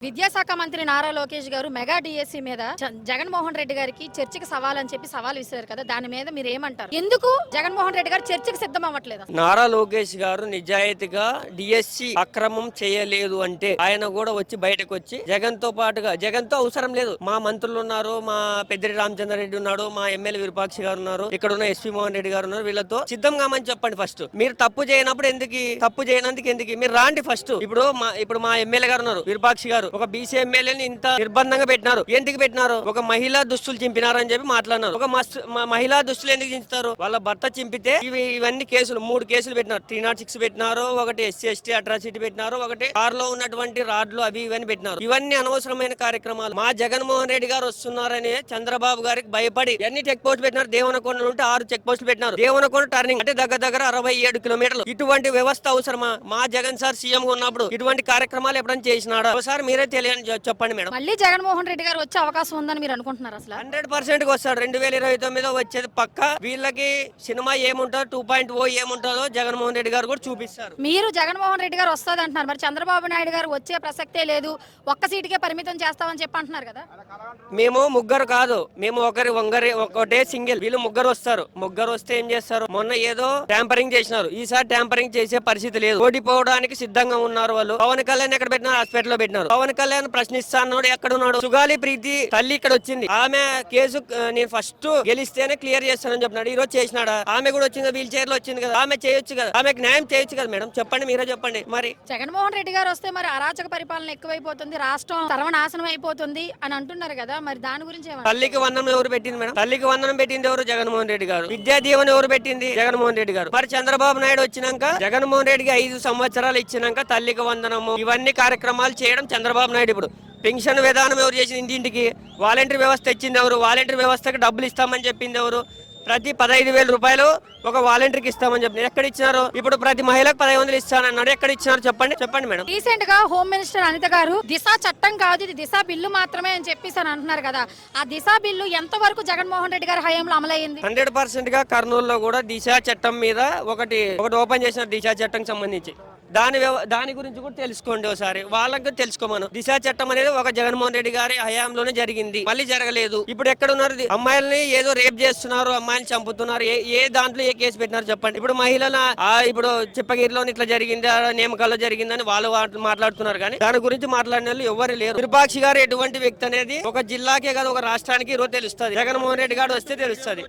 విద్యాశాఖ మంత్రి నారా లోకేష్ గారు మెగా డిఎస్సి మీద జగన్మోహన్ రెడ్డి గారికి చర్చకి సవాల్ అని చెప్పి సవాల్ విసిరారు కదా, దాని మీద మీరు ఏమంటారు? ఎందుకు జగన్మోహన్ రెడ్డి గారు చర్చకి సిద్ధం అవ్వట్లేదు? నారా లోకేష్ గారు నిజాయితీగా డిఎస్సి అక్రమం చేయలేదు అంటే ఆయన కూడా వచ్చి బయటకు వచ్చి జగన్ తో పాటుగా, జగన్ తో అవసరం లేదు, మా మంత్రులు ఉన్నారు, మా పెద్దిరెడ్డి రామచంద్రారెడ్డి ఉన్నాడు, మా ఎమ్మెల్యే విరూపాక్షి గారు ఉన్నారు, ఇక్కడ ఉన్న ఎస్పీ మోహన్ రెడ్డి గారు ఉన్నారు, వీళ్ళతో సిద్ధం కామని చెప్పండి. ఫస్ట్ మీరు తప్పు చేయనప్పుడు తప్పు చేయనందుకు ఎందుకు మీరు రాండి ఫస్ట్. ఇప్పుడు మా ఎమ్మెల్యే గారు ఉన్నారు, విరూపాక్షి గారు, ఒక బీసీ ఎమ్మెల్యేని ఇంత నిర్బంధంగా పెట్టినారు. ఎందుకు పెట్టినారు? ఒక మహిళా దుస్తులు చింపినారని చెప్పి మాట్లాడినారు. ఒక మహిళా దుస్తులు ఎందుకు చింపుతారు? వాళ్ళ భర్త చింపితే ఇవన్నీ కేసులు 3 కేసులు పెట్టినారు. 306 పెట్టినారు, ఒకటి SC ST అట్రాసిటీ పెట్టినారు, ఒకటి కారులో ఉన్నటువంటి రాడ్లు అవి ఇవన్నీ పెట్టినారు. ఇవన్నీ అనవసరమైన కార్యక్రమాలు. మా జగన్మోహన్ రెడ్డి గారు వస్తున్నారని చంద్రబాబు గారికి భయపడి ఎన్ని చెక్ పోస్ట్ పెట్టినారు. దేవనకొండ ఉంటే 6 చెక్ పోస్టులు పెట్టినారు. దేవనకొండ టర్నింగ్ అంటే దగ్గర 67 కిలోమీటర్లు. ఇటువంటి వ్యవస్థ అవసరమా? మా జగన్ సార్ సీఎం ఉన్నప్పుడు ఇటువంటి కార్యక్రమాలు ఎప్పుడైనా చేసినాడా? ఒకసారి మీరే తెలియని చెప్పండి మేడం. మళ్ళీ జగన్మోహన్ రెడ్డి గారు వచ్చే అవకాశం ఉందని మీరు అనుకుంటున్నారు? అసలు 100% వస్తాడు. 2029 వచ్చేది పక్క. వీళ్ళకి సినిమా ఏముంటుందో 2.0 ఏముంటుందో జగన్మోహన్ రెడ్డి గారు కూడా చూపిస్తారు. మీరు జగన్మోహన్ రెడ్డి గారు వస్తుంది అంటున్నారు, మరి చంద్రబాబు నాయుడు గారు వచ్చే ప్రసక్తే లేదు, ఒక్క సీటుకే పరిమితం చేస్తామని చెప్పి అంటున్నారు కదా. మేము ముగ్గురు కాదు, మేము ఒకటే సింగిల్. వీళ్ళు ముగ్గురు వస్తారు. ముగ్గురు వస్తే ఏం చేస్తారు? మొన్న ఏదో ట్యాంపరింగ్ చేసినారు, ఈసారి ట్యాంపరింగ్ చేసే పరిస్థితి లేదు. ఓడిపోవడానికి సిద్ధంగా ఉన్నారు వాళ్ళు. పవన్ కళ్యాణ్ ఎక్కడ పెట్టినారు? హాస్పిటల్లో పెట్టినారు. పవన్ కళ్యాణ్ ప్రశ్నిస్తాను ఎక్కడ ఉన్నాడు? సుగాలి ప్రీతి తల్లి ఇక్కడ వచ్చింది. ఆమె కేసు నేను ఫస్ట్ గెలిస్తేనే క్లియర్ చేస్తానని చెప్పినాడు. ఈ రోజు చేసినాడా? ఆమె కూడా వచ్చింది, వీల్ చైర్ లో వచ్చింది కదా. ఆమె చేయొచ్చు కదా, ఆమెకు న్యాయం చేయొచ్చు కదా మేడం. చెప్పండి, మీరే చెప్పండి. మరి జగన్మోహన్ రెడ్డి గారు వస్తే మరి అరాచక పరిపాలన ఎక్కువైపోతుంది, రాష్ట్రం సర్వనాశనం అయిపోతుంది అని అంటున్నారు కదా, మరి దాని గురించి తల్లికి వందనం ఎవరు పెట్టింది మేడం? తల్లికి వందనం పెట్టింది ఎవరు? జగన్మోహన్ రెడ్డి గారు. విద్యా దీవెన ఎవరు పెట్టింది? జగన్మోహన్ రెడ్డి గారు. మరి చంద్రబాబు నాయుడు వచ్చినాక, జగన్మోహన్ రెడ్డికి 5 సంవత్సరాలు ఇచ్చినాక తల్లికి వందనము ఇవన్నీ కార్యక్రమాలు చేయడం చంద్రబాబు నాయుడు. ఇప్పుడు పెన్షన్ విధానం ఎవరు చేసింది? ఇంటింటికి వాలంటీర్ వ్యవస్థ ఇచ్చింది ఎవరు? వాలంటీర్ వ్యవస్థకి డబ్బులు ఇస్తామని చెప్పింది ఎవరు? ప్రతి 15,000 రూపాయలు ఒక వాలంటీర్కి ఇస్తామని చెప్పి ఎక్కడ ఇచ్చినారు? ఇప్పుడు ప్రతి మహిళకు 1,500 ఇస్తానన్నాడు. ఎక్కడ ఇచ్చినారు? చెప్పండి మేడం. రీసెంట్ గా హోమ్ మినిస్టర్ అనిత గారు దిశ చట్టం కాదు, ఇది దిశ బిల్లు మాత్రమే అని చెప్పేసి అంటున్నారు కదా, ఆ దిశ బిల్లు ఎంత వరకు జగన్మోహన్ రెడ్డి గారి హయాంలో అమలైంది? 100% గా కర్నూలులో కూడా దిశ చట్టం మీద ఒకటి ఓపెన్ చేసిన దిశ చట్టం సంబంధించి దాని గురించి కూడా తెలుసుకోండి ఒకసారి. వాళ్ళకి తెలుసుకోమను. దిశ చట్టం అనేది ఒక జగన్మోహన్ రెడ్డి గారి హయాంలోనే జరిగింది, మళ్ళీ జరగలేదు. ఇప్పుడు ఎక్కడ ఉన్నారు? అమ్మాయిలని ఏదో రేప్ చేస్తున్నారు, అమ్మాయిని చంపుతున్నారు. ఏ దాంట్లో ఏ కేసు పెట్టినారు చెప్పండి. ఇప్పుడు మహిళల ఇప్పుడు చిప్పగిరిలో ఇట్లా జరిగింది, నియమకాల్లో జరిగిందని వాళ్ళు మాట్లాడుతున్నారు, కానీ దాని గురించి మాట్లాడిన వాళ్ళు ఎవరు లేరు. విరూపాక్షి గారు ఎటువంటి వ్యక్తి అనేది ఒక జిల్లాకే కాదు, ఒక రాష్ట్రానికి ఈరోజు తెలుస్తుంది. జగన్మోహన్ రెడ్డి గారు వస్తే తెలుస్తుంది.